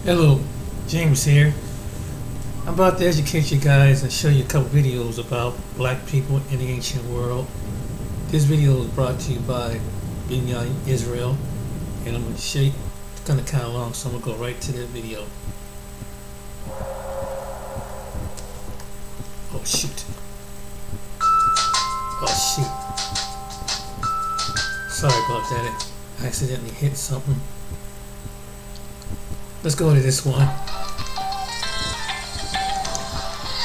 Hello, James here. I'm about to educate you guys and show you a couple videos about black people in the ancient world. This video is brought to you by Binyan Israel, and I'm going to show you, it's kind of long, so I'm going to go right to the video. Oh shoot. Oh shoot. Sorry about that, I accidentally hit something. Let's go to this one.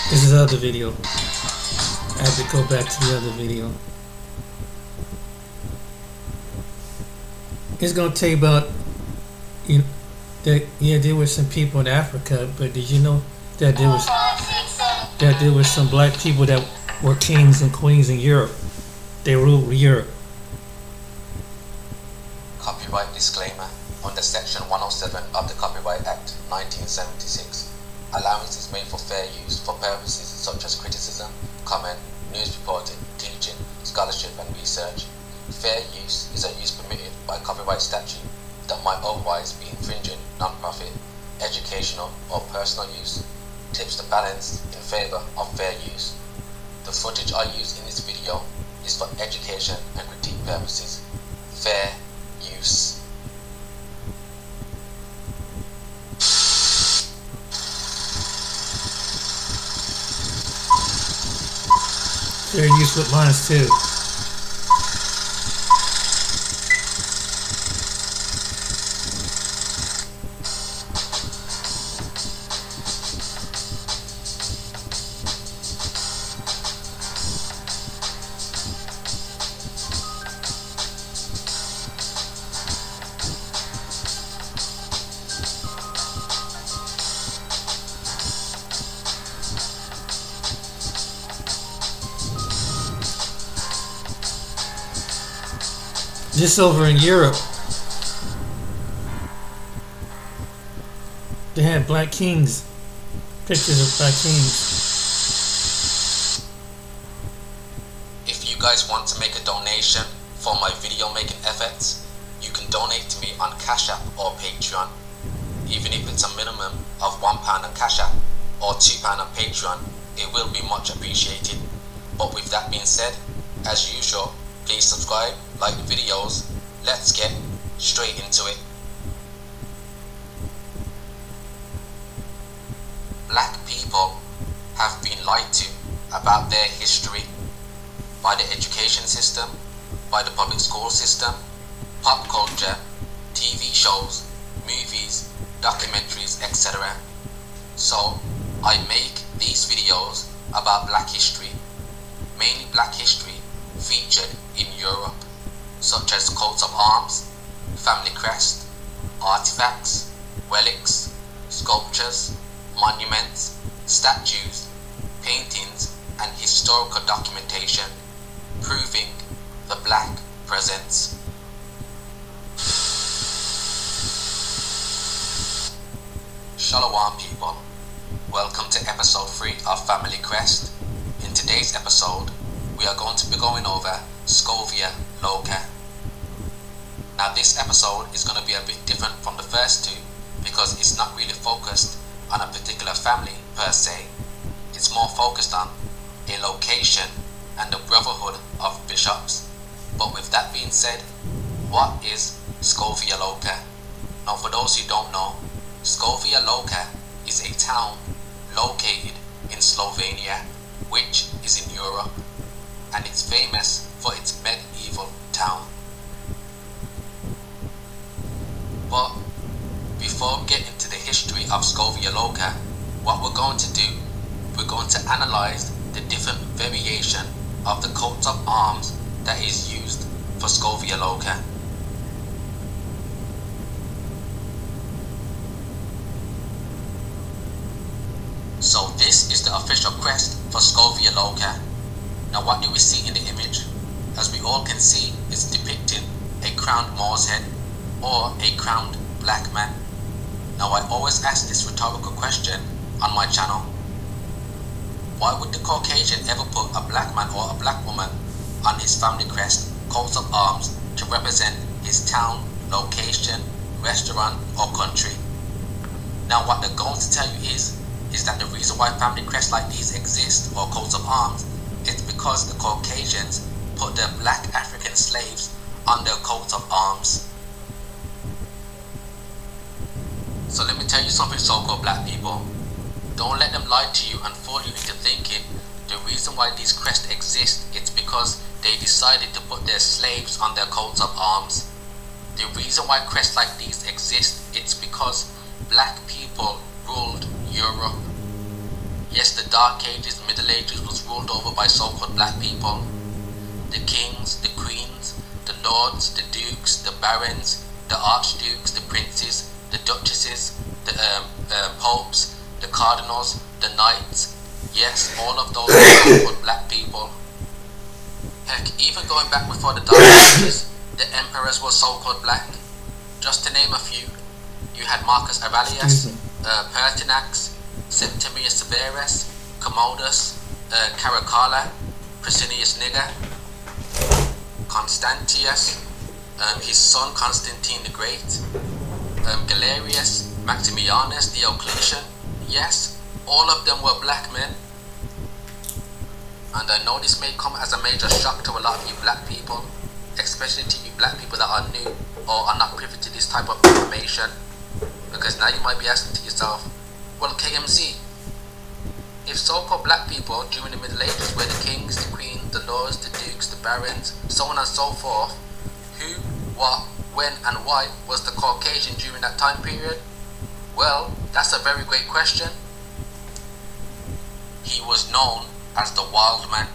This is the other video. I have to go back to the other video. It's gonna tell you about there were some people in Africa, but did you know that there was some black people that were kings and queens in Europe? They ruled Europe. Copyright disclaimer. Under Section 107 of the Copyright Act 1976, allowance is made for fair use for purposes such as criticism, comment, news reporting, teaching, scholarship and research. Fair use is a use permitted by copyright statute that might otherwise be infringing non-profit, educational or personal use. Tips the balance in favor of fair use. The footage I use in this video is for education and critique purposes. Fair use. Fair use with lines too. Just over in Europe, they had black kings, pictures of black kings. If you guys want to make a donation for my video making efforts, you can donate to me on Cash App or Patreon. Even if it's a minimum of £1 on Cash App or £2 on Patreon, it will be much appreciated. But with that being said, as usual, please subscribe, like the videos. Let's get straight into it. Black people have been lied to about their history by the education system, by the public school system, pop culture, TV shows, movies, documentaries, etc. So I make these videos about black history, mainly black history featured in Europe, such as coats of arms, family crest, artifacts, relics, sculptures, monuments, statues, paintings and historical documentation proving the black presence. Shalom people, welcome to episode 3 of Family Crest. In today's episode, we are going to be going over Scovia Loca. Now this episode is going to be a bit different from the first two because it's not really focused on a particular family per se. It's more focused on a location and the brotherhood of bishops. But with that being said, what is Scovia Loca? Now for those who don't know, Scovia Loca is a town located in Slovenia, which is in Europe, and it's famous for its medieval town. But before getting to the history of Scovia Loca, what we're going to do, we're going to analyze the different variation of the coats of arms that is used for Scovia Loca. So this is the official crest for Scovia Loca. Now what do we see in the image? As we all can see, it's depicting a crowned Moor's head or a crowned black man. Now I always ask this rhetorical question on my channel. Why would the Caucasian ever put a black man or a black woman on his family crest, coats of arms, to represent his town, location, restaurant or country? Now what they're going to tell you is that the reason why family crests like these exist, or coats of arms, is because the Caucasians put their black African slaves on their coats of arms. So let me tell you something, so-called black people. Don't let them lie to you and fool you into thinking the reason why these crests exist is because they decided to put their slaves on their coats of arms. The reason why crests like these exist is because black people ruled Europe. Yes, the Dark Ages, Middle Ages was ruled over by so-called black people. The kings, the queens, the lords, the dukes, the barons, the archdukes, the princes, the duchesses, the popes, the cardinals, the knights. Yes, all of those are so-called black people. Heck, even going back before the Dark Ages, the emperors were so-called black. Just to name a few, you had Marcus Aurelius, Pertinax, Septimius Severus, Commodus, Caracalla, Priscillius Niger, Constantius, his son Constantine the Great, Galerius, Maximianus, Diocletian. Yes, all of them were black men. And I know this may come as a major shock to a lot of you black people, especially to you black people that are new or are not privy to this type of information, because now you might be asking to yourself, well, KMC, if so-called black people during the Middle Ages were the kings, the queens, the lords, the dukes, the barons, so on and so forth, who, what, when and why was the Caucasian during that time period? Well, that's a very great question. He was known as the wild man,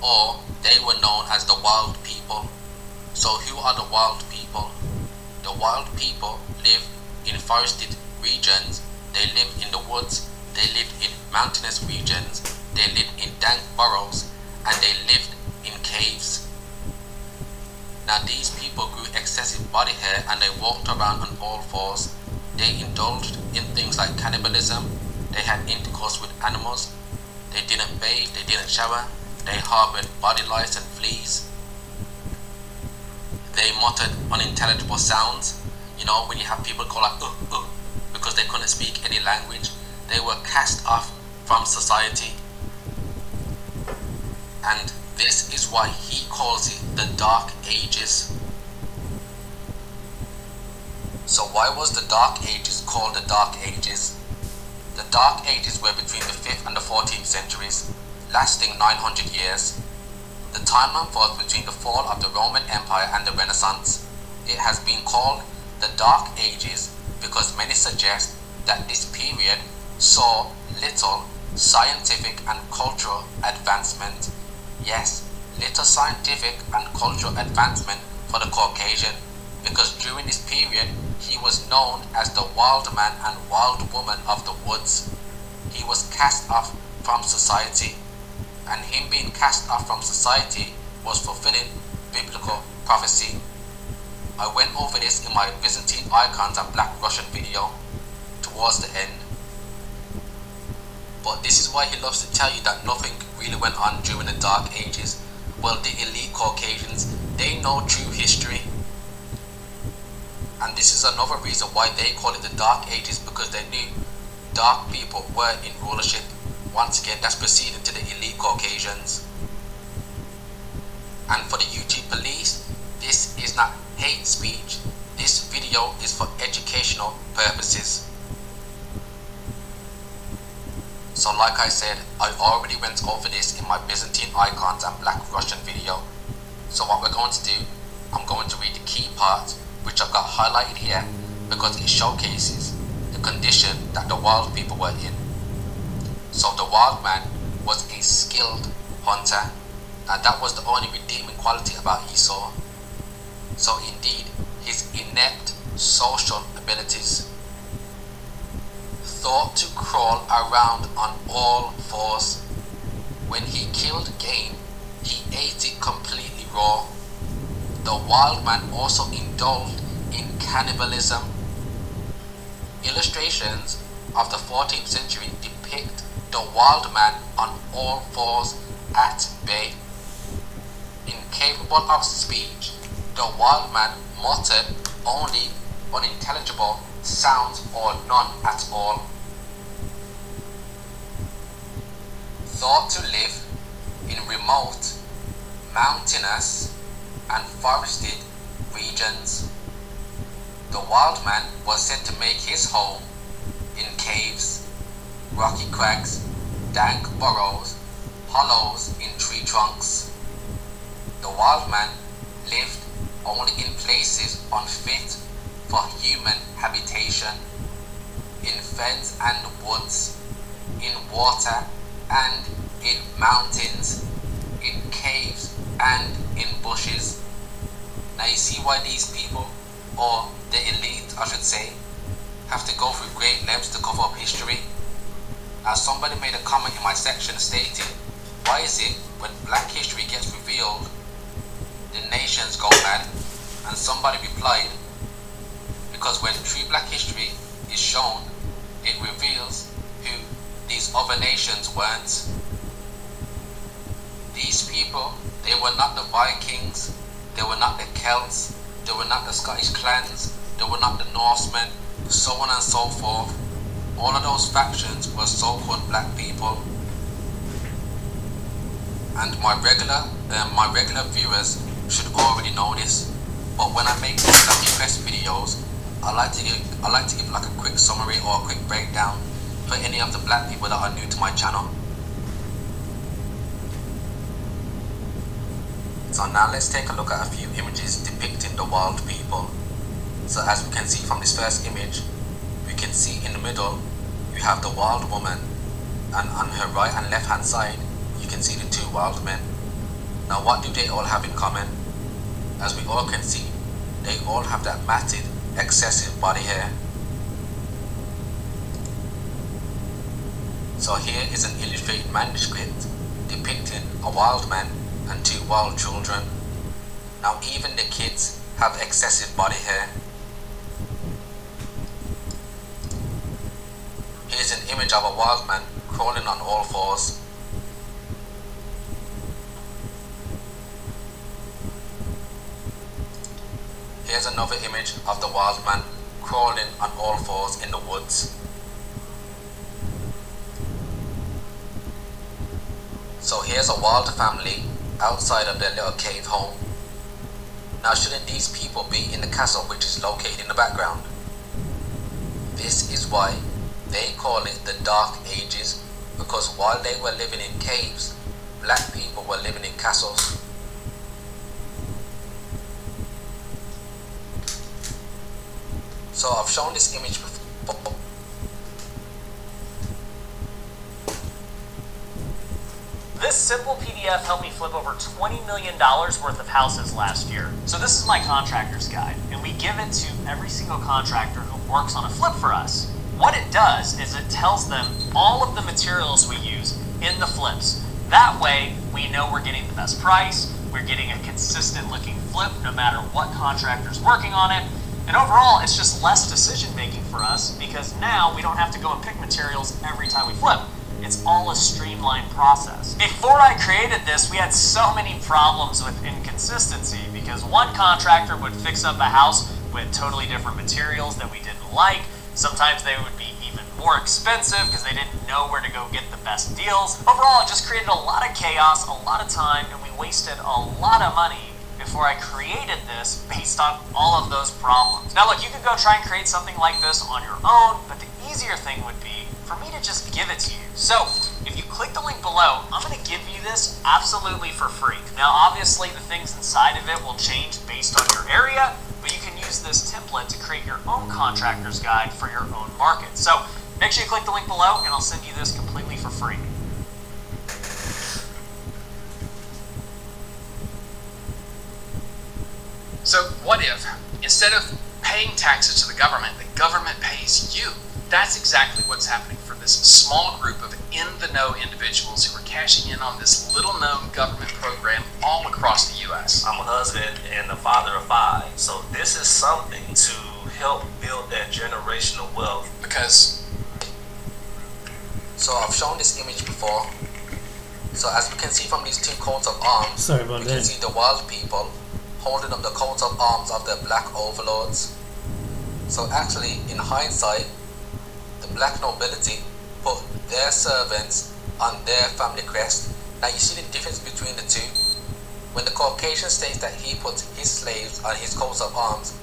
or they were known as the wild people. So who are the wild people? The wild people live in forested regions, they live in the woods, they lived in mountainous regions, they lived in dank burrows, and they lived in caves. Now these people grew excessive body hair and they walked around on all fours. They indulged in things like cannibalism, they had intercourse with animals, they didn't bathe, they didn't shower, they harbored body lice and fleas. They muttered unintelligible sounds. You know, when you have people call like because they couldn't speak any language. They were cast off from society. And this is why he calls it the Dark Ages. So why was the Dark Ages called the Dark Ages? The Dark Ages were between the 5th and the 14th centuries, lasting 900 years. The timeline falls between the fall of the Roman Empire and the Renaissance. It has been called the Dark Ages because many suggest that this period saw little scientific and cultural advancement. Yes, little scientific and cultural advancement for the Caucasian, because during this period he was known as the wild man and wild woman of the woods. He was cast off from society, and him being cast off from society was fulfilling biblical prophecy. I went over this in my Byzantine icons and Black Russian video towards the end. But this is why he loves to tell you that nothing really went on during the Dark Ages. Well, the elite Caucasians, they know true history. And this is another reason why they call it the Dark Ages, because they knew dark people were in rulership. Once again, that's proceeding to the elite Caucasians. And for the YouTube police, this is not hate speech. This video is for educational purposes. So like I said, I already went over this in my Byzantine icons and Black Russian video. So what we're going to do, I'm going to read the key parts which I've got highlighted here because it showcases the condition that the wild people were in. So the wild man was a skilled hunter, and that was the only redeeming quality about Esau. So indeed, his inept social abilities. Thought to crawl around on all fours. When he killed game, he ate it completely raw. The wild man also indulged in cannibalism. Illustrations of the 14th century depict the wild man on all fours at bay. Incapable of speech, the wild man muttered only unintelligible sounds, or none at all. Thought to live in remote, mountainous, and forested regions, the wild man was said to make his home in caves, rocky crags, dank burrows, hollows in tree trunks. The wild man lived only in places unfit for human habitation, in fens and woods, in water and in mountains, in caves and in bushes. Now you see why these people, or the elite I should say, have to go through great lengths to cover up history. As somebody made a comment in my section stating, why is it when black history gets revealed, the nations go mad? And somebody replied, because when true black history is shown, it reveals who these other nations weren't. These people, they were not the Vikings, they were not the Celts, they were not the Scottish clans, they were not the Norsemen, so on and so forth. All of those factions were so-called black people. And my regular viewers should already know this. But when I make these family quest videos, I like to give like a quick summary or a quick breakdown for any of the black people that are new to my channel. So now let's take a look at a few images depicting the wild people. So as we can see from this first image, we can see in the middle you have the wild woman, and on her right and left hand side you can see the two wild men. Now what do they all have in common? As we all can see, they all have that matted, excessive body hair. So here is an illustrated manuscript depicting a wild man and two wild children. Now even the kids have excessive body hair. Here's an image of a wild man crawling on all fours. Here's another image of the wild man crawling on all fours in the woods. So here's a wild family outside of their little cave home. Now shouldn't these people be in the castle which is located in the background? This is why they call it the Dark Ages, because while they were living in caves, black people were living in castles. So I've shown this image before. This simple PDF helped me flip over $20 million worth of houses last year. So this is my contractor's guide, and we give it to every single contractor who works on a flip for us. What it does is it tells them all of the materials we use in the flips. That way, we know we're getting the best price, we're getting a consistent looking flip no matter what contractor's working on it, and overall, it's just less decision making for us because now we don't have to go and pick materials every time we flip. It's all a streamlined process. Before I created this, we had so many problems with inconsistency because one contractor would fix up a house with totally different materials that we didn't like. Sometimes they would be even more expensive because they didn't know where to go get the best deals. Overall, it just created a lot of chaos, a lot of time, and we wasted a lot of money before I created this based on all of those problems. Now look, you could go try and create something like this on your own, but the easier thing would be for me to just give it to you. So if you click the link below, I'm going to give you this absolutely for free. Now obviously the things inside of it will change based on your area, but you can use this template to create your own contractor's guide for your own market. So make sure you click the link below and I'll send you this completely for free. So what if, instead of paying taxes to the government pays you? That's exactly what's happening for this small group of in-the-know individuals who are cashing in on this little-known government program all across the U.S. I'm a husband and a father of 5, so this is something to help build that generational wealth. Because So I've shown this image before. So as we can see from these two coats of arms, we can see the wild people holding up the coats of arms of their black overlords. So actually, in hindsight, the black nobility put their servants on their family crest. Now you see the difference between the two. When the Caucasian states that he put his slaves on his coats of arms,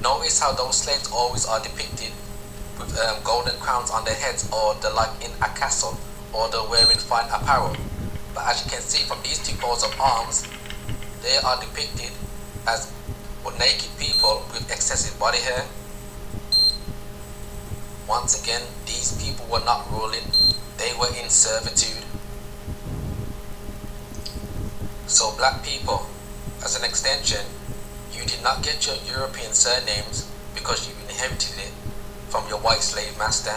notice how those slaves always are depicted with golden crowns on their heads, or they're like in a castle, or they're wearing fine apparel. But as you can see from these two coats of arms, they are depicted as naked people with excessive body hair. Once again, these people were not ruling, they were in servitude. So black people, as an extension, you did not get your European surnames because you inherited it from your white slave master.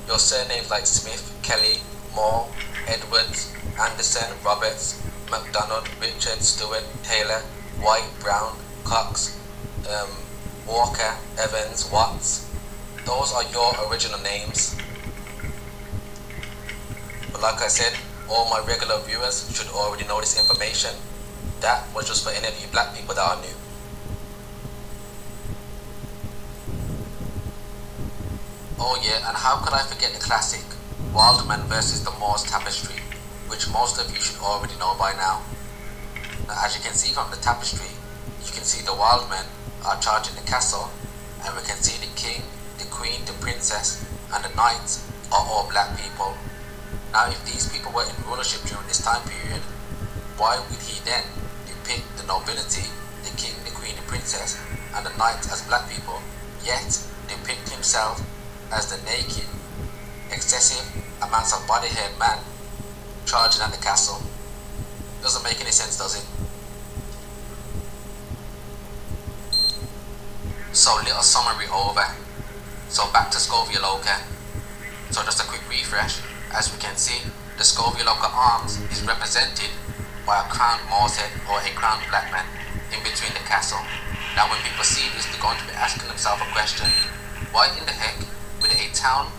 Your surnames like Smith, Kelly, Moore, Edwards, Anderson, Roberts, MacDonald, Richard, Stewart, Taylor, White, Brown, Cox, Walker, Evans, Watts, those are your original names. But like I said, all my regular viewers should already know this information. That was just for any of you black people that are new. Oh yeah, and how could I forget the classic Wildman versus the Moors tapestry, which most of you should already know by now. Now as you can see from the tapestry, you can see the wild men are charging the castle, and we can see the king, the queen, the princess, and the knights are all black people. Now if these people were in rulership during this time period, why would he then depict the nobility, the king, the queen, the princess, and the knights as black people, yet depict himself as the naked, excessive amounts of body hair man charging at the castle? Doesn't make any sense, does it? So little summary over. So back to Scovia Loca. So just a quick refresh. As we can see, the Scovia Loca arms is represented by a crowned Moor's head or a crowned black man in between the castle. Now when people see this, they're going to be asking themselves a question: why in the heck would a town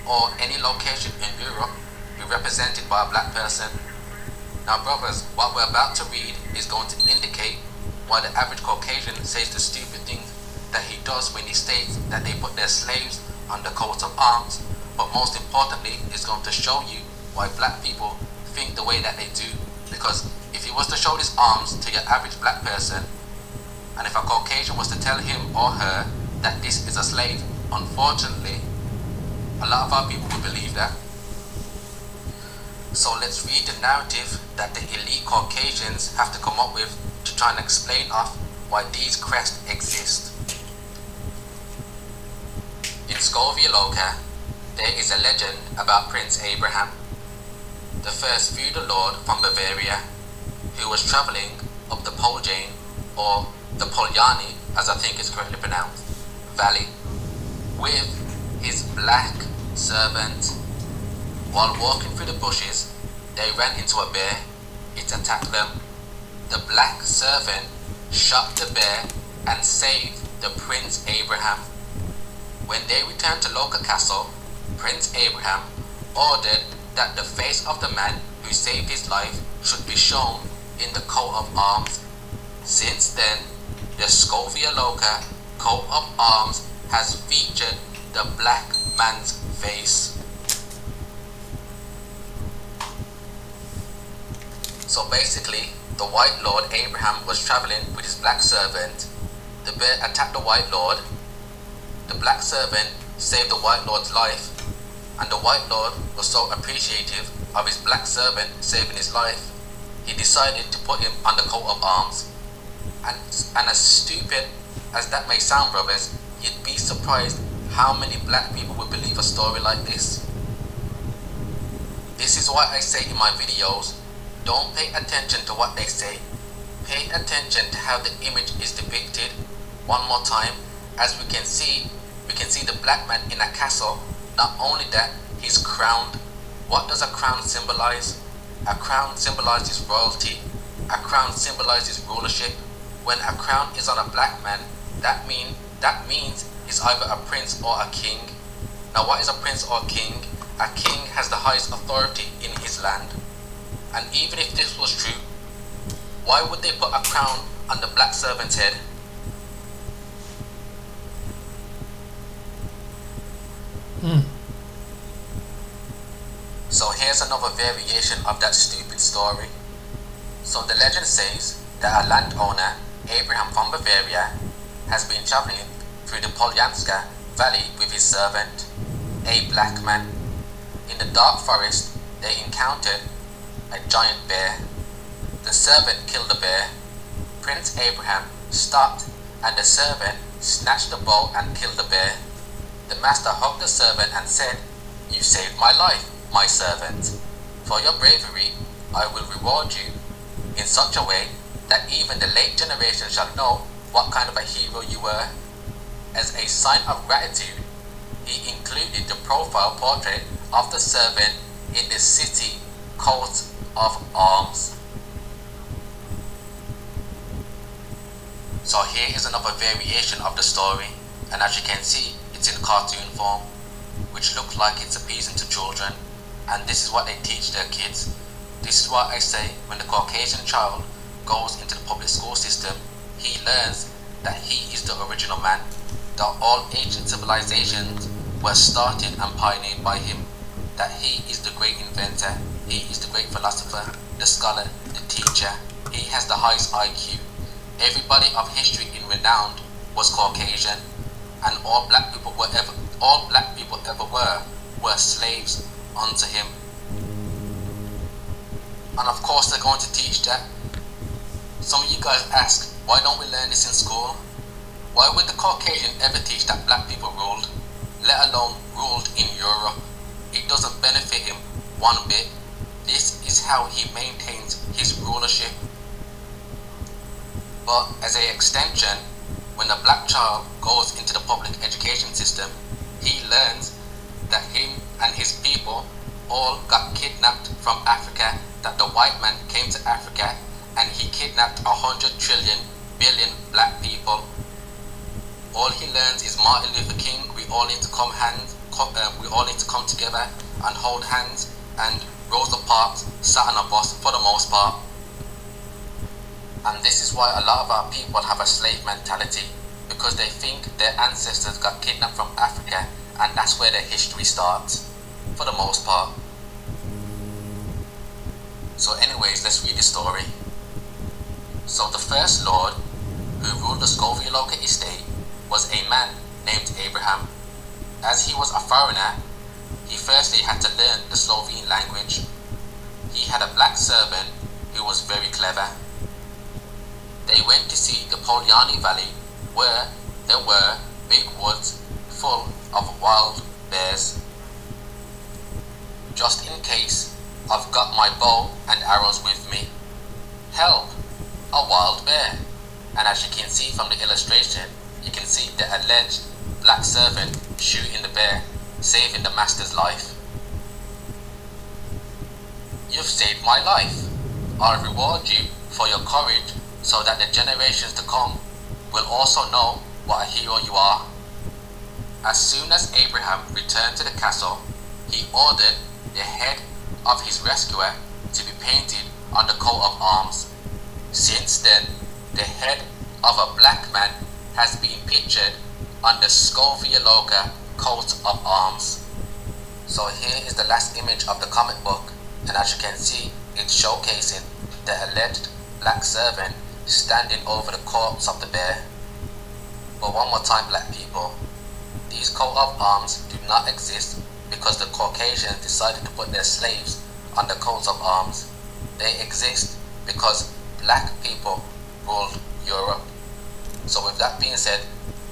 or any location in Europe be represented by a black person? Now brothers, what we're about to read is going to indicate why the average Caucasian says the stupid things that he does when he states that they put their slaves on the coat of arms. But most importantly, it's going to show you why black people think the way that they do. Because if he was to show his arms to your average black person, and if a Caucasian was to tell him or her that this is a slave, unfortunately, a lot of our people would believe that. So let's read the narrative that the elite Caucasians have to come up with to try and explain off why these crests exist. In Scovia Loca, there is a legend about Prince Abraham, the first feudal lord from Bavaria, who was travelling up the Poljane, or the Poljani, as I think is correctly pronounced, valley, with his black servant. While walking through the bushes, they ran into a bear. It attacked them. The black servant shot the bear and saved the Prince Abraham. When they returned to Loca Castle, Prince Abraham ordered that the face of the man who saved his life should be shown in the coat of arms. Since then, the Scovia Loca coat of arms has featured the black man's face. So basically, the White Lord Abraham was travelling with his black servant. The bear attacked the White Lord. The black servant saved the White Lord's life, and the White Lord was so appreciative of his black servant saving his life, he decided to put him on the coat of arms. And as stupid as that may sound, brothers, you'd be surprised how many black people would believe a story like this. This is why I say in my videos, don't pay attention to what they say. Pay attention to how the image is depicted. One more time, as we can see the black man in a castle. Not only that, he's crowned. What does a crown symbolize? A crown symbolizes royalty. A crown symbolizes rulership. When a crown is on a black man, that means he's either a prince or a king. Now what is a prince or a king? A king has the highest authority in his land. And even if this was true, why would they put a crown on the black servant's head? So here's another variation of that stupid story. So the legend says that a landowner, Abraham from Bavaria, has been traveling through the Poljanska valley with his servant, a black man. In the dark forest, they encountered a giant bear. The servant killed the bear. Prince Abraham stopped and the servant snatched the bow and killed the bear. The master hugged the servant and said, "You saved my life, my servant. For your bravery, I will reward you in such a way that even the late generation shall know what kind of a hero you were." As a sign of gratitude, he included the profile portrait of the servant in the city coat of arms. So here is another variation of the story, and as you can see, it's in cartoon form, which looks like it's appeasing to children, and this is what they teach their kids. This is what I say, when the Caucasian child goes into the public school system, he learns that he is the original man, that all ancient civilizations were started and pioneered by him, that he is the great inventor, he is the great philosopher, the scholar, the teacher, he has the highest IQ. Everybody of history in renown was Caucasian, and all black people ever were slaves unto him. And of course they're going to teach that. Some of you guys ask, why don't we learn this in school? Why would the Caucasian ever teach that black people ruled, let alone ruled in Europe? It doesn't benefit him one bit. This is how he maintains his rulership. But as an extension, when a black child goes into the public education system, he learns that him and his people all got kidnapped from Africa, that the white man came to Africa and he kidnapped 100 billion black people. All he learns is Martin Luther King, we all need to come together and hold hands, and Rosa Parks sat on a bus for the most part. And this is why a lot of our people have a slave mentality, because they think their ancestors got kidnapped from Africa and that's where their history starts, for the most part. So anyways, let's read the story. So the first lord who ruled the Scovialoca estate was a man named Abraham. As he was a foreigner, he firstly had to learn the Slovene language. He had a black servant who was very clever. They went to see the Poljani Valley, where there were big woods full of wild bears. Just in case, I've got my bow and arrows with me. Help! A wild bear! And as you can see from the illustration, you can see the alleged black servant shooting the bear, saving the master's life. You've saved my life. I'll reward you for your courage, so that the generations to come will also know what a hero you are. As soon as Abraham returned to the castle, he ordered the head of his rescuer to be painted on the coat of arms. Since then, the head of a black man has been pictured on the Scovialoca coat of arms. So here is the last image of the comic book, and as you can see, it's showcasing the alleged black servant standing over the corpse of the bear. But one more time, black people, these coat of arms do not exist because the Caucasians decided to put their slaves on the coats of arms. They exist because black people ruled Europe. So with that being said,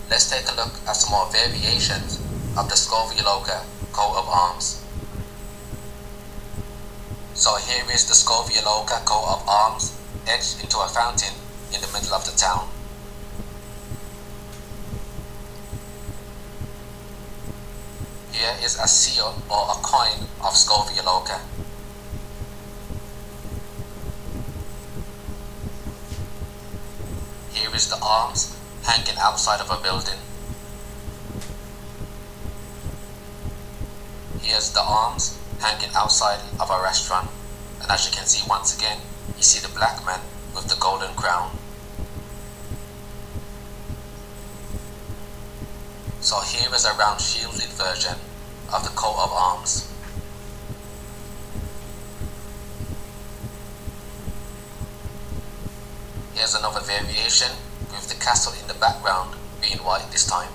let's take a look at some more variations of the Scovialoca coat of arms. So here is the Scovialoca coat of arms etched into a fountain in the middle of the town. Here is a seal or a coin of Scovialoca. Here is the arms hanging outside of a building. Here's the arms hanging outside of a restaurant, and as you can see, once again, you see the black man with the golden crown. So here is a round shielded version of the coat of arms. Here's another variation with the castle in the background being white this time.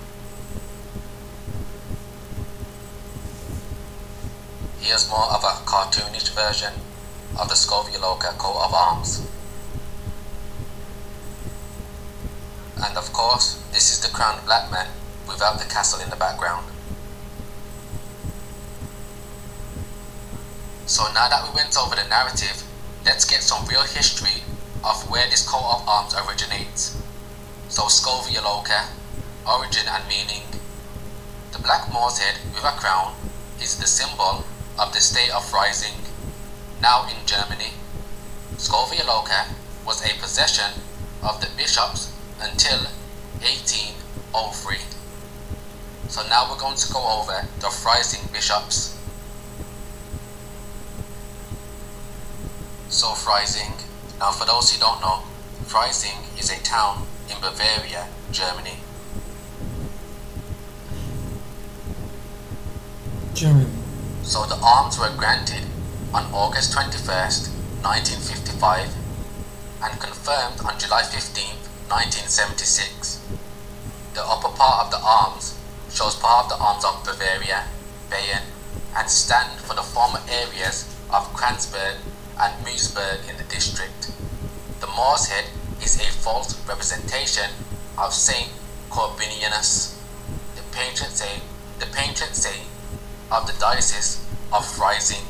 Here's more of a cartoonish version of the Scovia Loca coat of arms. And of course, this is the crowned black man without the castle in the background. So now that we went over the narrative, let's get some real history of where this coat of arms originates. So Scovia Loca, origin and meaning. The black Moor's head with a crown is the symbol of the state of Freising, now in Germany. Scovia Loca was a possession of the bishops until 1803. So now we're going to go over the Freising bishops. So Freising, now for those who don't know, Freising is a town in Bavaria, Germany. Germany. So the arms were granted on August 21st, 1955 and confirmed on July 15th, 1976. The upper part of the arms shows part of the arms of Bavaria, Bayern, and stand for the former areas of Kranzberg and Moosburg in the district. The Moor's head is a false representation of Saint Corbinianus, the patron saint of the Diocese of Freising.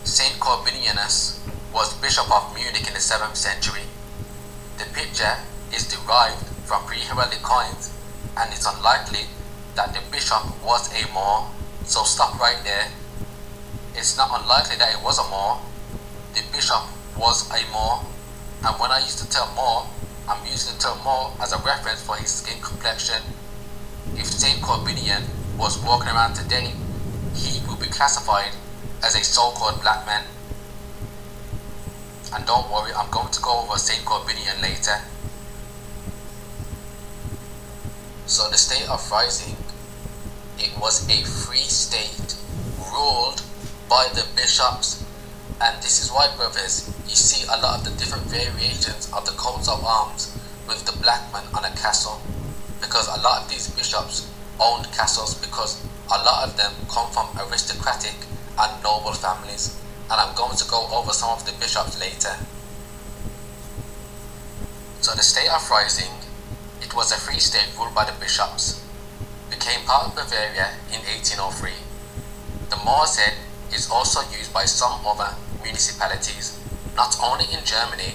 Saint Corbinianus was Bishop of Munich in the 7th century. The picture is derived from pre-heraldic coins, and it's unlikely that the bishop was a Moor, so stop right there. It's not unlikely that it was a Moor. The bishop was a Moor, and when I used to tell Moor, I'm using the term Moor as a reference for his skin complexion. If Saint Corbinian was walking around today, he would be classified as a so-called black man. And don't worry, I'm going to go over Saint Corbinian later. So the state of Freising, it was a free state ruled by the bishops, and this is why, brothers, you see a lot of the different variations of the coats of arms with the black man on a castle, because a lot of these bishops owned castles, because a lot of them come from aristocratic and noble families, and I'm going to go over some of the bishops later. So the state of Freising, it was a free state ruled by the bishops, became part of Bavaria in 1803. The Moor's head is also used by some other municipalities, not only in Germany,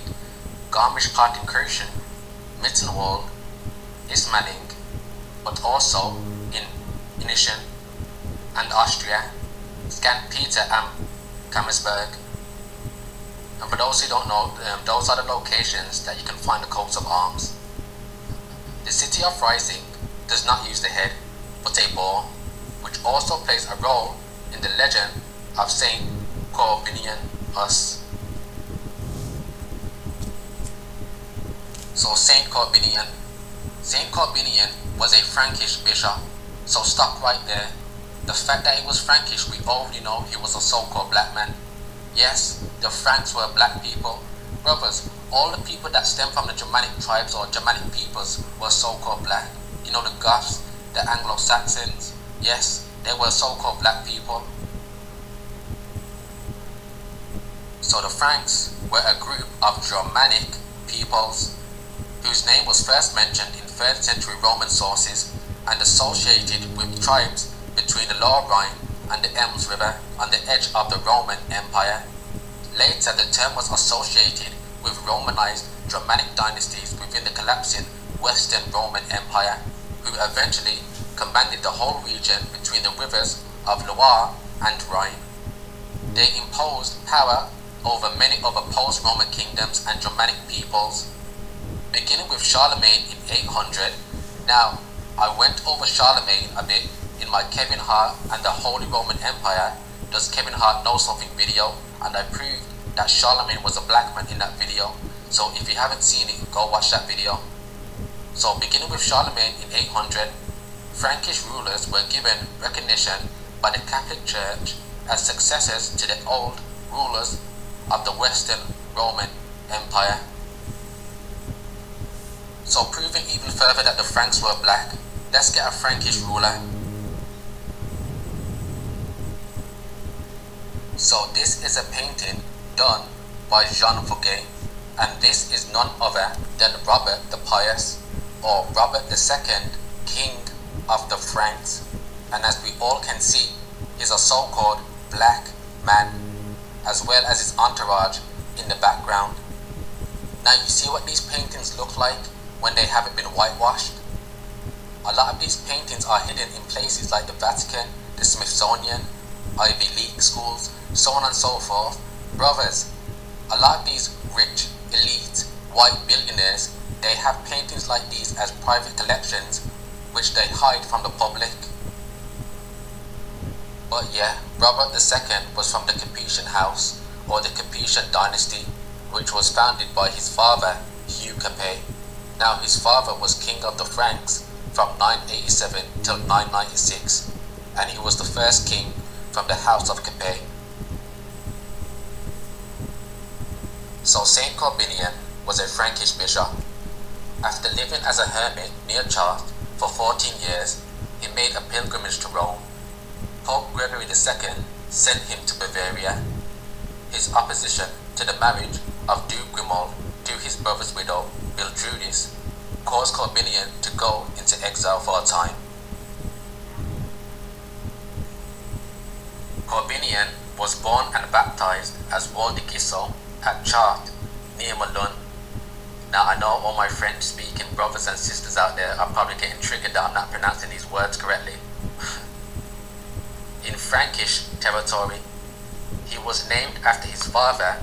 Garmisch-Partenkirchen, Mittenwald, Ismaning, but also in Inischen and Austria, St. Peter am Kammersberg. And for those who don't know, those are the locations that you can find the coats of arms. The city of Freising does not use the head, but a boar, which also plays a role in the legend of Saint Corbinianus. So Saint Corbinian was a Frankish bishop, so stop right there. The fact that he was Frankish, we already know he was a so-called black man. Yes, the Franks were black people. Brothers, all the people that stem from the Germanic tribes or Germanic peoples were so-called black. You know, the Goths, the Anglo-Saxons, yes, they were so-called black people. So the Franks were a group of Germanic peoples whose name was first mentioned in 3rd century Roman sources and associated with tribes between the Lower Rhine and the Ems River on the edge of the Roman Empire. Later, the term was associated with Romanized Germanic dynasties within the collapsing Western Roman Empire, who eventually commanded the whole region between the rivers of Loire and Rhine. They imposed power over many other post-Roman kingdoms and Germanic peoples, beginning with Charlemagne in 800. Now, I went over Charlemagne a bit in my Kevin Hart and the Holy Roman Empire, Does Kevin Hart Know Something video, and I proved that Charlemagne was a black man in that video. So if you haven't seen it, go watch that video. So beginning with Charlemagne in 800, Frankish rulers were given recognition by the Catholic Church as successors to the old rulers of the Western Roman Empire. So proving even further that the Franks were black, let's get a Frankish ruler. So this is a painting done by Jean Fouquet, and this is none other than Robert the Pious, or Robert II, King of the Franks, and as we all can see, is a so-called black man, as well as his entourage in the background. Now you see what these paintings look like when they haven't been whitewashed? A lot of these paintings are hidden in places like the Vatican, the Smithsonian, Ivy League schools, so on and so forth. Brothers, a lot of these rich, elite, white billionaires, they have paintings like these as private collections which they hide from the public. But yeah, Robert II was from the Capetian house, or the Capetian dynasty, which was founded by his father, Hugh Capet. Now his father was king of the Franks from 987 till 996, and he was the first king from the house of Capet. So Saint Corbinian was a Frankish bishop. After living as a hermit near Chartres for 14 years, he made a pilgrimage to Rome. Pope Gregory II sent him to Bavaria. His opposition to the marriage of Duke Grimoald to his brother's widow, Mildredis, caused Corbinian to go into exile for a time. Corbinian was born and baptized as Waldegisso at Chartres, near Melun. Now I know all my French-speaking brothers and sisters out there are probably getting triggered that I'm not pronouncing these words correctly. In Frankish territory, he was named after his father,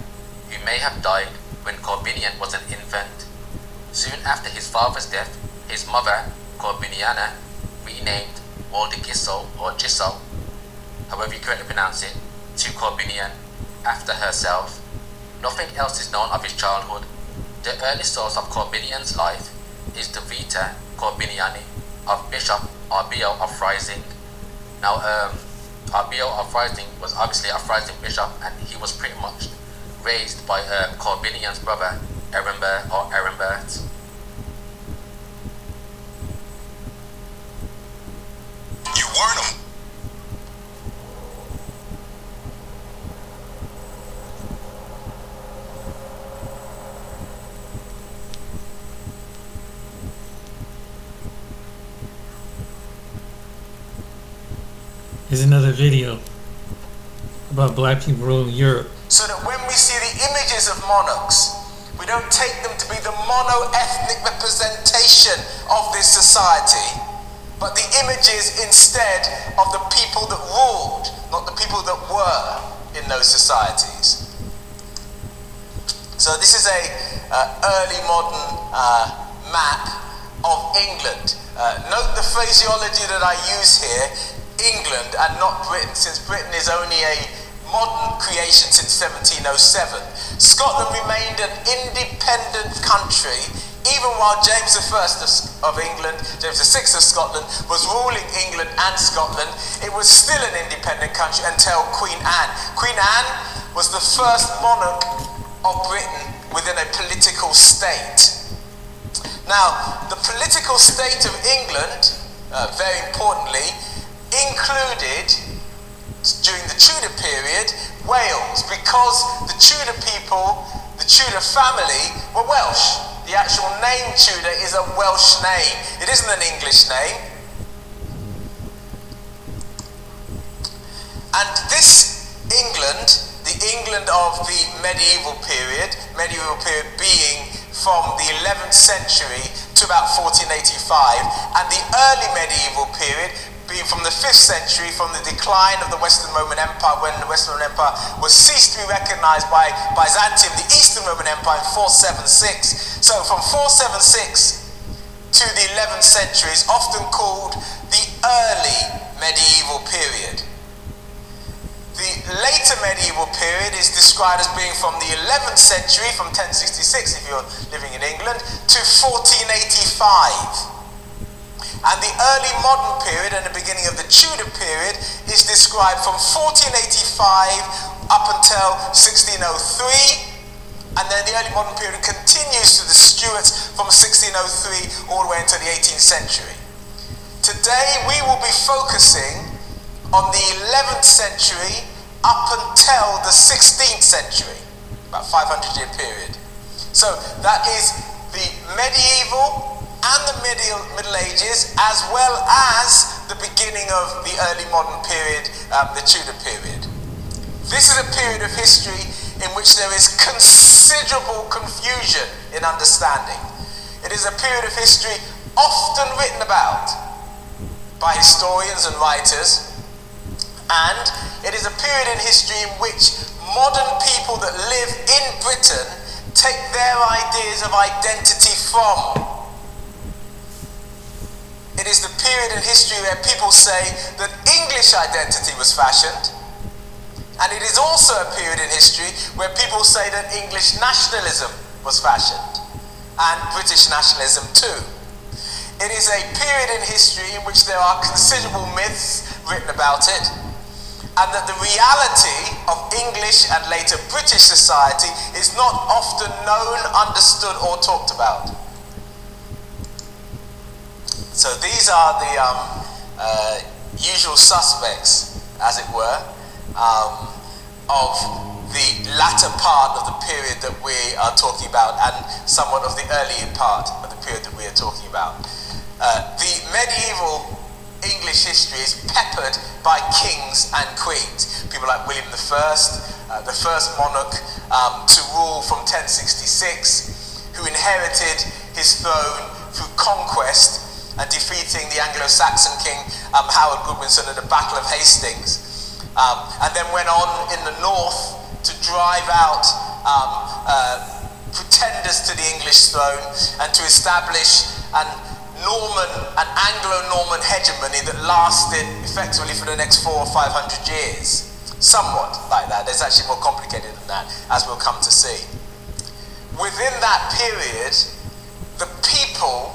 who may have died when Corbinian was an infant. Soon after his father's death, his mother, Corbiniana, renamed Waldegisso or Gisso, however you correctly pronounce it, to Corbinian after herself. Nothing else is known of his childhood. The early source of Corbinian's life is the Vita Corbiniani of Bishop Arbio of Freising. Now, Arbio of Freising was obviously a Freising bishop, and he was pretty much raised by Corbinian's brother, Erembert. You warn him. Here's another video about black people ruling Europe. So that when we see the images of monarchs, we don't take them to be the mono-ethnic representation of this society, but the images instead of the people that ruled, not the people that were in those societies. So this is a early modern map of England. Note the phraseology that I use here, England and not Britain, since Britain is only a modern creation since 1707. Scotland remained an independent country even while James I of England, James VI of Scotland, was ruling England and Scotland. It was still an independent country until Queen Anne. Queen Anne was the first monarch of Britain within a political state. Now, the political state of England, very importantly, included, during the Tudor period, Wales, because the Tudor people, the Tudor family, were Welsh. The actual name Tudor is a Welsh name. It isn't an English name. And this England, the England of the medieval period being from the 11th century to about 1485, and the early medieval period being from the 5th century, from the decline of the Western Roman Empire, when the Western Roman Empire was ceased to be recognized by Byzantium, the Eastern Roman Empire, in 476. So from 476 to the 11th century is often called the early medieval period. The later medieval period is described as being from the 11th century, from 1066 if you're living in England, to 1485. And the early modern period and the beginning of the Tudor period is described from 1485 up until 1603. And then the early modern period continues to the Stuarts from 1603 all the way into the 18th century. Today we will be focusing on the 11th century up until the 16th century, about 500-year period. So that is the medieval and the Middle Ages, as well as the beginning of the early modern period, the Tudor period. This is a period of history in which there is considerable confusion in understanding. It is a period of history often written about by historians and writers, and it is a period in history in which modern people that live in Britain take their ideas of identity from. It is the period in history where people say that English identity was fashioned, and it is also a period in history where people say that English nationalism was fashioned, and British nationalism too. It is a period in history in which there are considerable myths written about it, and that the reality of English and later British society is not often known, understood, or talked about. So these are the usual suspects, as it were, of the latter part of the period that we are talking about, and somewhat of the earlier part of the period that we are talking about. The medieval English history is peppered by kings and queens. People like William I, the first monarch to rule from 1066, who inherited his throne through conquest and defeating the Anglo-Saxon king Howard Godwinson at the Battle of Hastings, and then went on in the north to drive out pretenders to the English throne and to establish an Anglo-Norman hegemony that lasted effectively for the next 400 or 500 years. Somewhat like that. It's actually more complicated than that, as we'll come to see. Within that period, the people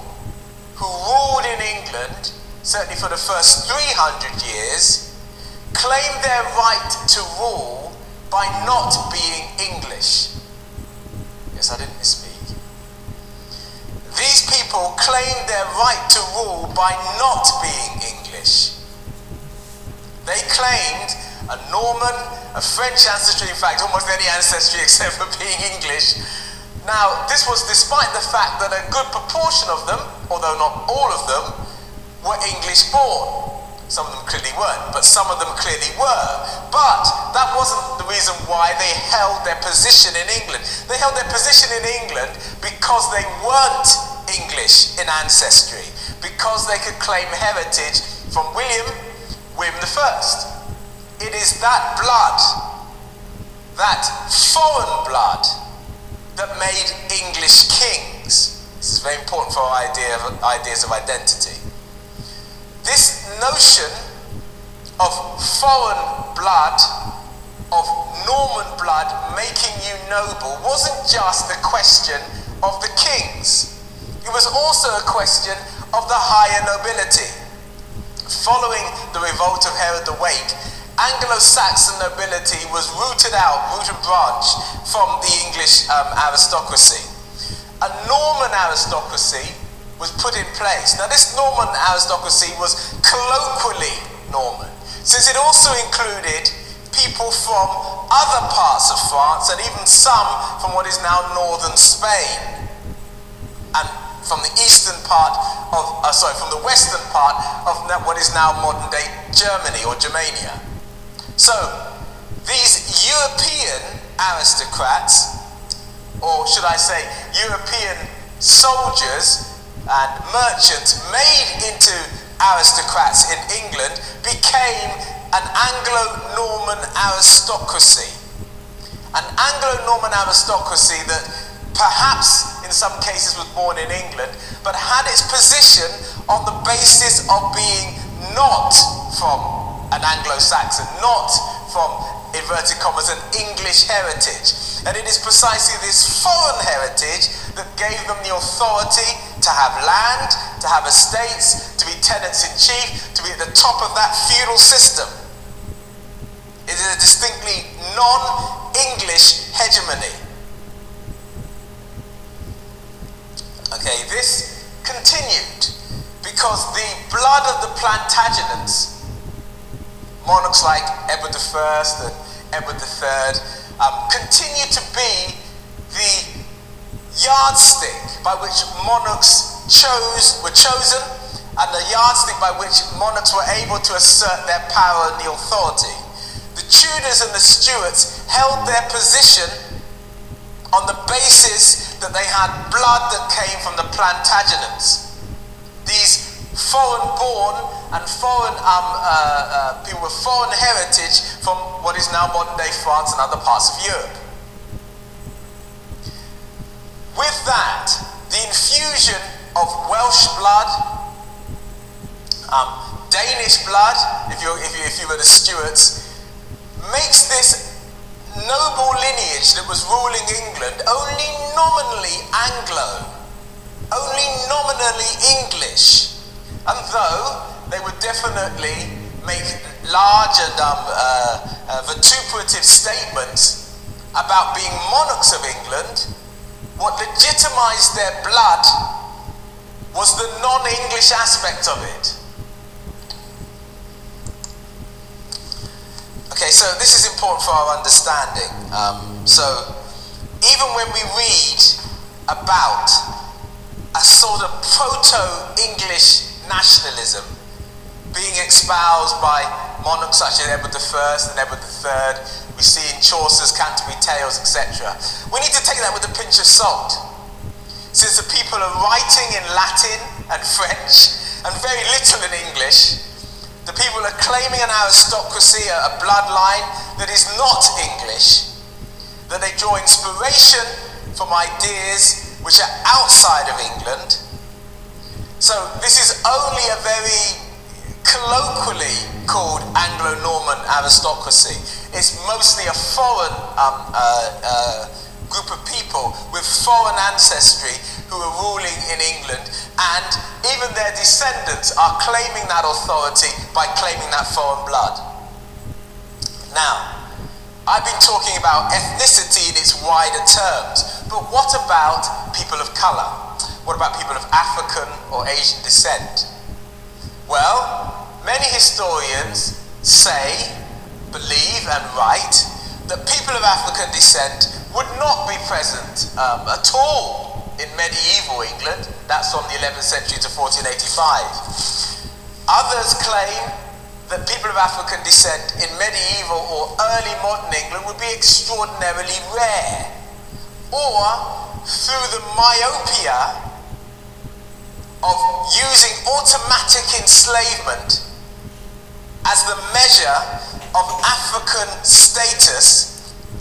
who ruled in England, certainly for the first 300 years, claimed their right to rule by not being English. Yes, I didn't misspeak. These people claimed their right to rule by not being English. They claimed a Norman, a French ancestry, in fact almost any ancestry except for being English. Now, this was despite the fact that a good proportion of them, although not all of them, were English born. Some of them clearly weren't, but some of them clearly were. But that wasn't the reason why they held their position in England. They held their position in England because they weren't English in ancestry, because they could claim heritage from William I. It is that blood, that foreign blood, that made English kings. This is very important for our ideas of identity. This notion of foreign blood, of Norman blood making you noble, wasn't just a question of the kings. It was also a question of the higher nobility. Following the revolt of Herod the Wake, Anglo-Saxon nobility was rooted out, root and branch, from the English aristocracy. A Norman aristocracy was put in place. Now, this Norman aristocracy was colloquially Norman, since it also included people from other parts of France and even some from what is now northern Spain and from the eastern part of, from the western part of what is now modern-day Germany or Germania. So, these European aristocrats, or should I say European soldiers and merchants made into aristocrats in England, became an Anglo-Norman aristocracy. An Anglo-Norman aristocracy that perhaps in some cases was born in England, but had its position on the basis of being not from an Anglo-Saxon, not from, inverted commas, an English heritage. And it is precisely this foreign heritage that gave them the authority to have land to have estates, to be tenants-in-chief, to be at the top of that feudal system. It is a distinctly non-English hegemony. Okay, this continued because the blood of the Plantagenets, monarchs like Edward I and Edward III, continued to be the yardstick by which monarchs were chosen, and the yardstick by which monarchs were able to assert their power and the authority. The Tudors and the Stuarts held their position on the basis that they had blood that came from the Plantagenets. These foreign-born and foreign people with foreign heritage from what is now modern-day France and other parts of Europe. With that, the infusion of Welsh blood, Danish blood, if you were the Stuarts, makes this noble lineage that was ruling England only nominally Anglo, only nominally English, and though they would definitely make large and vituperative statements about being monarchs of England, what legitimized their blood was the non-English aspect of it. Okay, so this is important for our understanding. So even when we read about a sort of proto-English nationalism being espoused by monarchs such as Edward I and Edward III, we see in Chaucer's Canterbury Tales, etc. We need to take that with a pinch of salt, since the people are writing in Latin and French and very little in English. The people are claiming an aristocracy, a bloodline that is not English, that they draw inspiration from ideas which are outside of England. So this is only a very colloquially called Anglo-Norman aristocracy. It's mostly a foreign group of people with foreign ancestry who are ruling in England, and even their descendants are claiming that authority by claiming that foreign blood. Now, I've been talking about ethnicity in its wider terms, but what about people of colour? What about people of African or Asian descent? Well, many historians say, believe and write that people of African descent would not be present at all in medieval England. That's from the 11th century to 1485. Others claim that people of African descent in medieval or early modern England would be extraordinarily rare, or through the myopia of using automatic enslavement as the measure of African status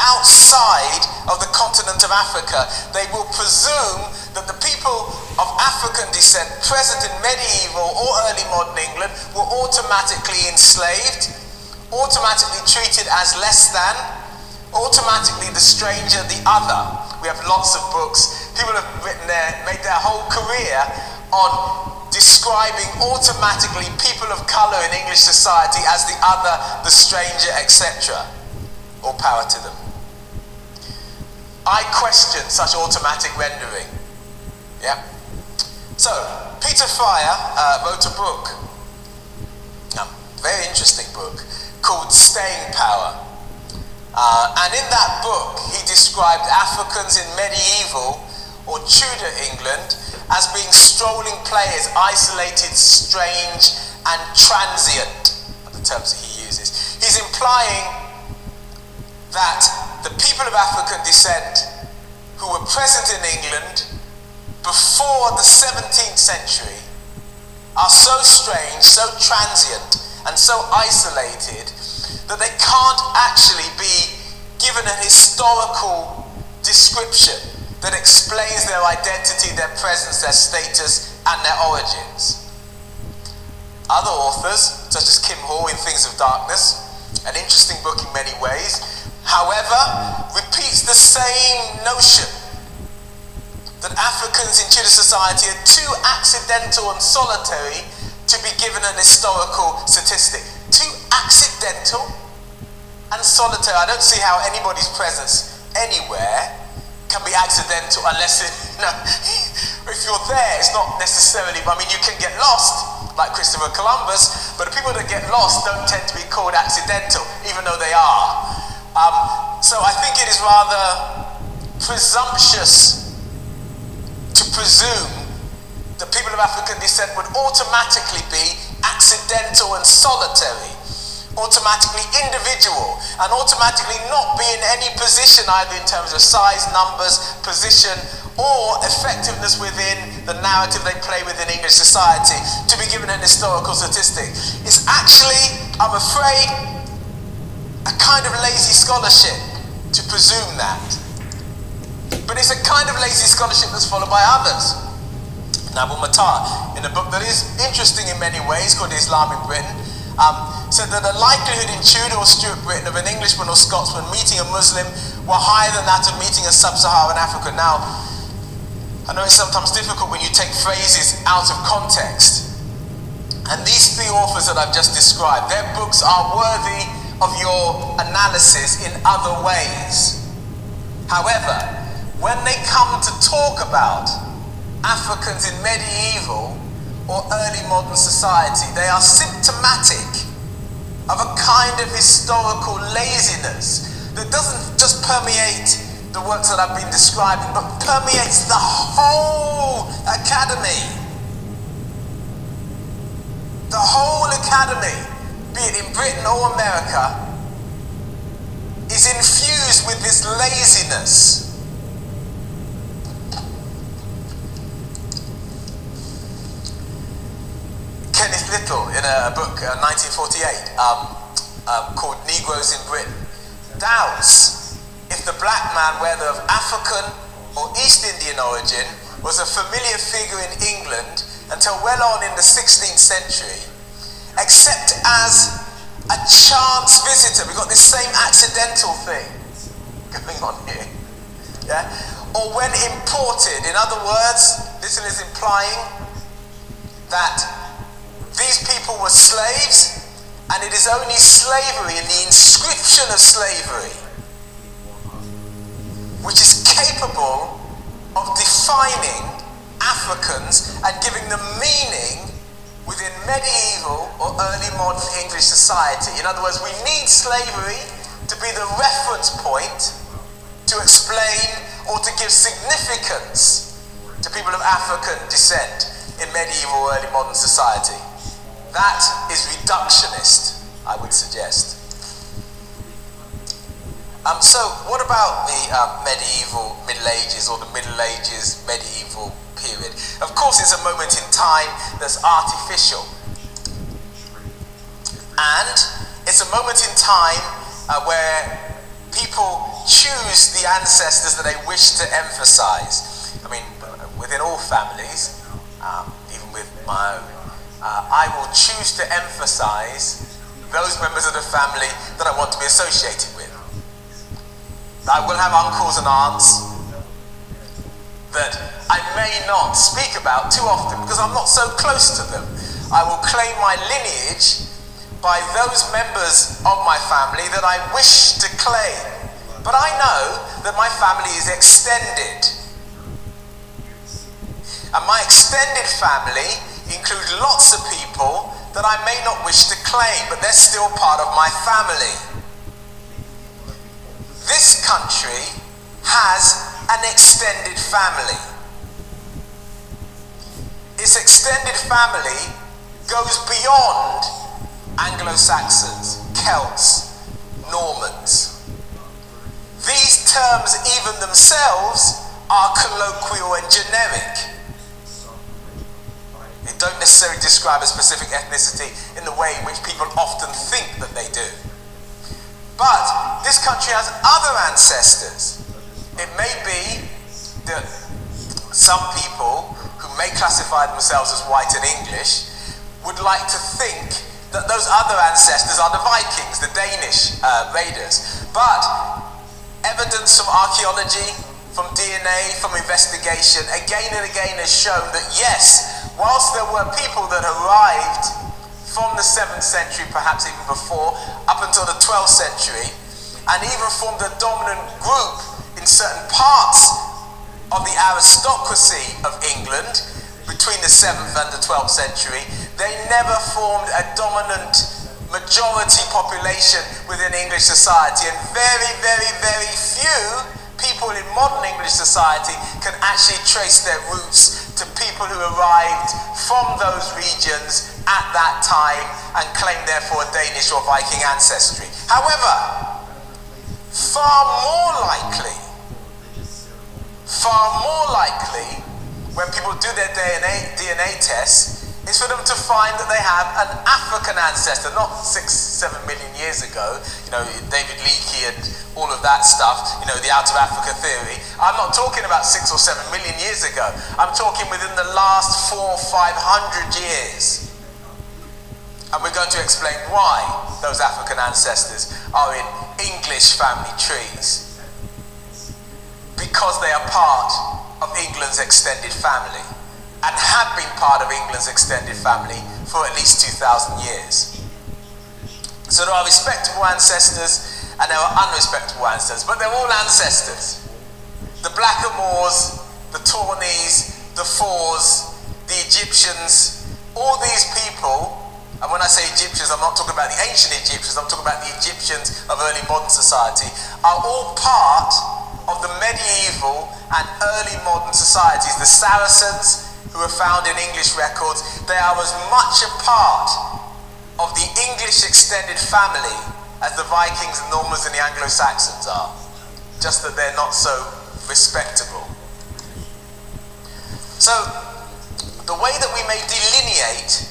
outside of the continent of Africa, they will presume that the people of African descent present in medieval or early modern England were automatically enslaved, automatically treated as less than, automatically the stranger, the other. We have lots of books. People have made their whole career on describing automatically people of colour in English society as the other, the stranger, etc. All power to them. I question such automatic rendering. Yeah. So, Peter Fryer wrote a book, a very interesting book, called Staying Power. And in that book, he described Africans in medieval or Tudor England as being strolling players, isolated, strange, and transient, are the terms that he uses. He's implying that the people of African descent who were present in England before the 17th century are so strange, so transient, and so isolated that they can't actually be given a historical description that explains their identity, their presence, their status, and their origins. Other authors, such as Kim Hall in Things of Darkness, an interesting book in many ways, however, repeats the same notion, that Africans in Tudor society are too accidental and solitary to be given an historical statistic. Too accidental and solitary. I don't see how anybody's presence anywhere can be accidental unless if you're there, it's not necessarily, I mean, you can get lost like Christopher Columbus, but the people that get lost don't tend to be called accidental, even though they are. So I think it is rather presumptuous to presume that people of African descent would automatically be accidental and solitary, automatically individual, and automatically not be in any position either in terms of size, numbers, position, or effectiveness within the narrative they play within English society to be given an historical statistic. It's actually, I'm afraid, a kind of lazy scholarship to presume that. But it's a kind of lazy scholarship that's followed by others. Nabil Matar, in a book that is interesting in many ways called Islam in Britain, said that the likelihood in Tudor or Stuart Britain of an Englishman or Scotsman meeting a Muslim were higher than that of meeting a sub-Saharan African. Now, I know it's sometimes difficult when you take phrases out of context. And these three authors that I've just described, their books are worthy of your analysis in other ways. However, when they come to talk about Africans in medieval or early modern society, they are symptomatic of a kind of historical laziness that doesn't just permeate the works that I've been describing, but permeates the whole academy. The whole academy, be it in Britain or America, is infused with this laziness. Kenneth Little, in a book, 1948, called Negroes in Britain, doubts if the black man, whether of African or East Indian origin, was a familiar figure in England until well on in the 16th century, except as a chance visitor. We've got this same accidental thing going on here. Yeah? Or when imported. In other words, this is implying that these people were slaves, and it is only slavery and the inscription of slavery which is capable of defining Africans and giving them meaning within medieval or early modern English society. In other words, we need slavery to be the reference point to explain or to give significance to people of African descent in medieval or early modern society. That is reductionist, I would suggest. So what about the medieval Middle Ages or the Middle Ages medieval period? Of course, it's a moment in time that's artificial. And it's a moment in time where people choose the ancestors that they wish to emphasize. I mean, within all families, even with my own, I will choose to emphasize those members of the family that I want to be associated with. I will have uncles and aunts that I may not speak about too often because I'm not so close to them. I will claim my lineage by those members of my family that I wish to claim. But I know that my family is extended. And my extended family includes lots of people that I may not wish to claim, but they're still part of my family. This country has an extended family. Its extended family goes beyond Anglo-Saxons, Celts, Normans. These terms, even themselves, are colloquial and generic. They don't necessarily describe a specific ethnicity in the way in which people often think that they do. But this country has other ancestors. It may be that some people who may classify themselves as white and English would like to think that those other ancestors are the Vikings, the Danish raiders. But evidence from archaeology, from DNA, from investigation, again and again has shown that yes, whilst there were people that arrived from the 7th century, perhaps even before, up until the 12th century, and even formed a dominant group in certain parts of the aristocracy of England between the 7th and the 12th century, they never formed a dominant majority population within English society, and very, very, very few people in modern English society can actually trace their roots to people who arrived from those regions at that time and claim therefore a Danish or Viking ancestry. However, far more likely, when people do their DNA tests, is for them to find that they have an African ancestor, not 6-7 million years ago, David Leakey and all of that stuff, the out of Africa theory. I'm not talking about 6 or 7 million years ago. I'm talking within the last 400-500 years. And we're going to explain why those African ancestors are in English family trees. Because they are part of England's extended family, and have been part of England's extended family for at least 2,000 years. So there are respectable ancestors and there are unrespectable ancestors, but they're all ancestors. The Blackamoors, the Tawneys, the Fours, the Egyptians, all these people, and when I say Egyptians, I'm not talking about the ancient Egyptians, I'm talking about the Egyptians of early modern society, are all part of the medieval and early modern societies. The Saracens, who are found in English records, they are as much a part of the English extended family as the Vikings, the Normans and the Anglo-Saxons are, just that they're not so respectable. So, the way that we may delineate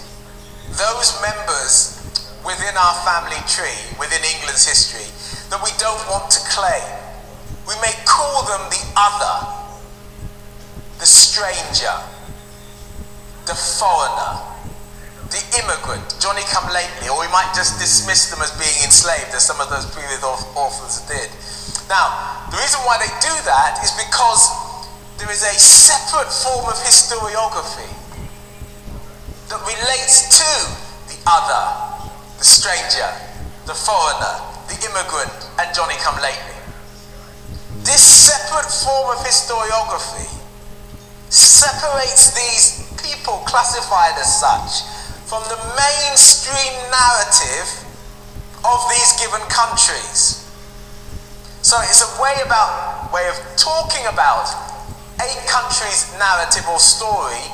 those members within our family tree, within England's history, that we don't want to claim, we may call them the other, the stranger, the foreigner, the immigrant, Johnny come lately, or we might just dismiss them as being enslaved, as some of those previous authors did. Now, the reason why they do that is because there is a separate form of historiography that relates to the other, the stranger, the foreigner, the immigrant, and Johnny come lately. This separate form of historiography separates these people classified as such from the mainstream narrative of these given countries. So it's a way of talking about a country's narrative or story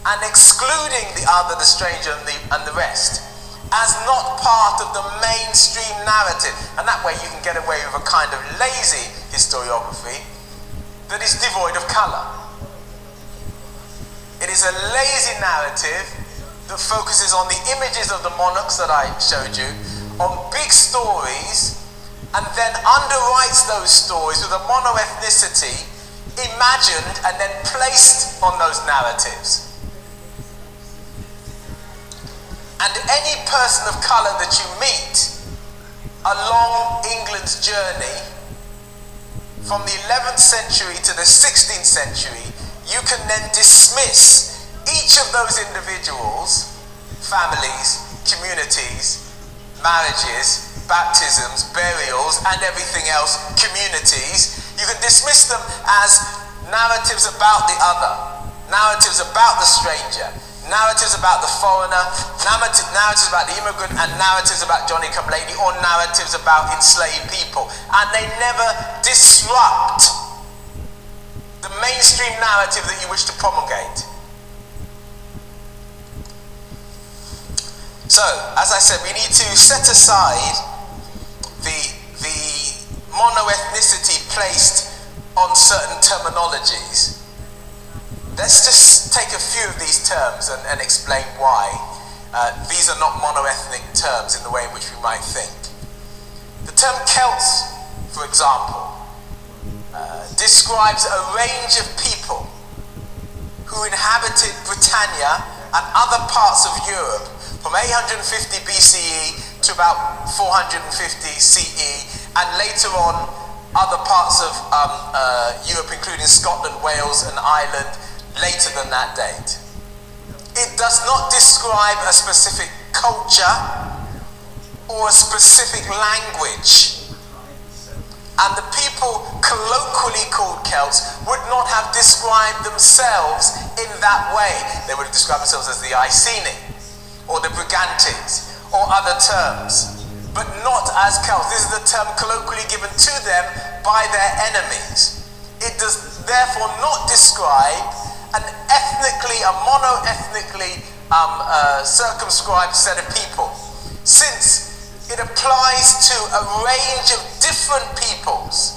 and excluding the other, the stranger, and the rest as not part of the mainstream narrative. And that way you can get away with a kind of lazy historiography that is devoid of colour. It is a lazy narrative that focuses on the images of the monarchs that I showed you, on big stories, and then underwrites those stories with a monoethnicity imagined and then placed on those narratives. And any person of colour that you meet along England's journey from the 11th century to the 16th century, you can then dismiss each of those individuals, families, communities, marriages, baptisms, burials, and everything else, communities. You can dismiss them as narratives about the other, narratives about the stranger, narratives about the foreigner, narratives about the immigrant, and narratives about Johnny come lately, or narratives about enslaved people. And they never disrupt the mainstream narrative that you wish to promulgate. So, as I said, we need to set aside the monoethnicity placed on certain terminologies. Let's just take a few of these terms and explain why these are not monoethnic terms in the way in which we might think. The term Celts, for example, describes a range of people who inhabited Britannia and other parts of Europe from 850 BCE to about 450 CE, and later on other parts of Europe, including Scotland, Wales and Ireland, later than that date. It does not describe a specific culture or a specific language. And the people colloquially called Celts would not have described themselves in that way. They would have described themselves as the Iceni, or the Brigantes, or other terms, but not as Celts. This is the term colloquially given to them by their enemies. It does therefore not describe a mono-ethnically circumscribed set of people, since it applies to a range of different peoples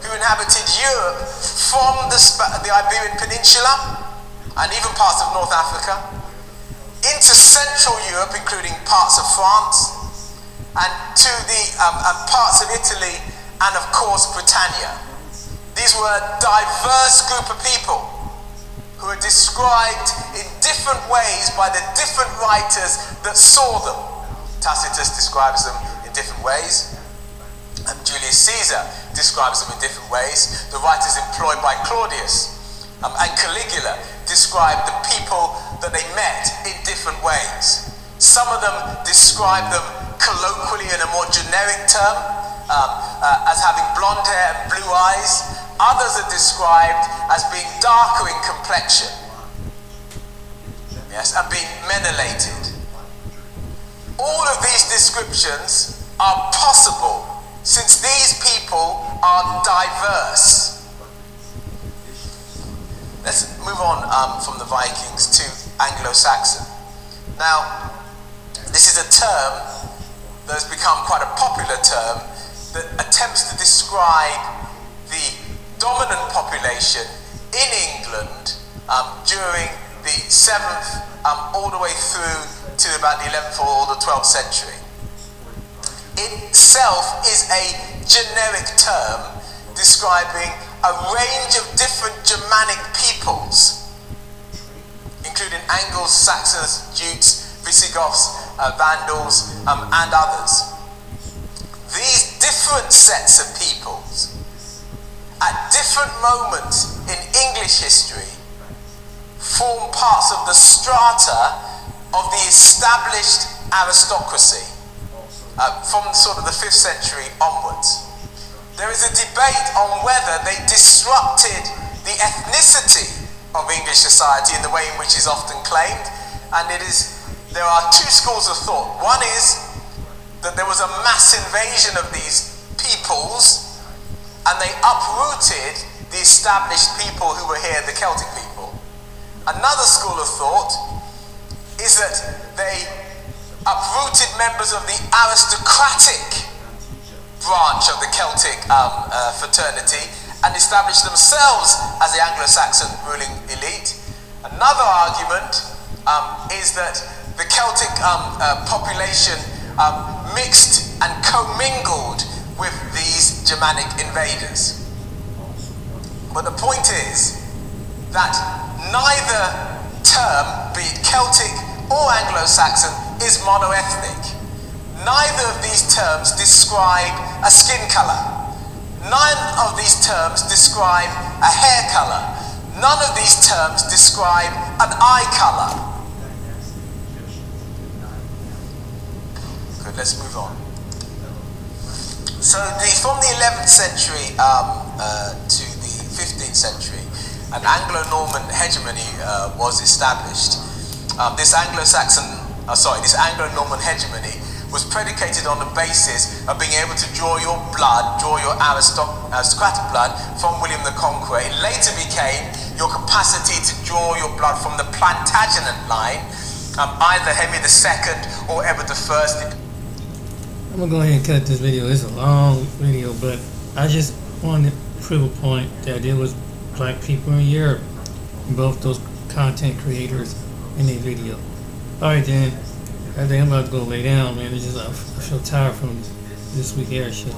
who inhabited Europe from the Iberian Peninsula and even parts of North Africa into Central Europe, including parts of France, and to the parts of Italy and of course Britannia. These were a diverse group of people who are described in different ways by the different writers that saw them. Tacitus describes them in different ways, and Julius Caesar describes them in different ways. The writers employed by Claudius and Caligula describe the people that they met in different ways. Some of them describe them colloquially in a more generic term, as having blonde hair and blue eyes. Others are described as being darker in complexion, yes, and being menelated. All of these descriptions are possible since these people are diverse. Let's move on from the Vikings to Anglo-Saxon. Now, this is a term that has become quite a popular term that attempts to describe the dominant population in England during the 7th all the way through to about the 11th or the 12th century. Itself is a generic term describing a range of different Germanic peoples, including Angles, Saxons, Jutes, Visigoths, Vandals, and others. These different sets of peoples, at different moments in English history, form parts of the strata of the established aristocracy from sort of the 5th century onwards. There is a debate on whether they disrupted the ethnicity of English society in the way in which is often claimed, and there are two schools of thought. One is that there was a mass invasion of these peoples and they uprooted the established people who were here, the Celtic people. Another school of thought is that they uprooted members of the aristocratic branch of the Celtic fraternity and established themselves as the Anglo-Saxon ruling elite. Another argument is that the Celtic population mixed and commingled with these Germanic invaders. But the point is that neither term, be it Celtic or Anglo-Saxon, is monoethnic. Neither of these terms describe a skin color. None of these terms describe a hair color. None of these terms describe an eye color. Good, let's move on. So from the 11th century to the 15th century, an Anglo-Norman hegemony was established. This Anglo-Norman hegemony was predicated on the basis of being able to draw your aristocratic blood from William the Conqueror. It later became your capacity to draw your blood from the Plantagenet line, either Henry II or Edward I. I'm gonna go ahead and cut this video. It's a long video, but I just wanted to prove a point that there was black people in Europe, both those content creators in the video. Alright then, I think I'm about to go lay down, man. It's just I feel tired from this week air shit.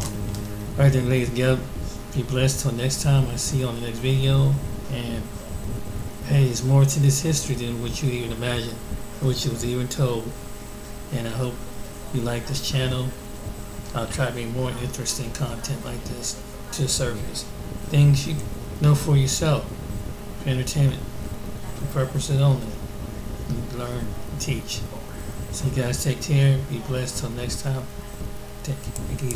Alright then, ladies and gentlemen, be blessed till next time. I see you on the next video. And hey, there's more to this history than what you even imagined, what you was even told. And I hope you like this channel. I'll try to bring more interesting content like this to the surface. Things you know for yourself, for entertainment, for purposes only. Learn, teach. So you guys take care, be blessed till next time. Take it easy.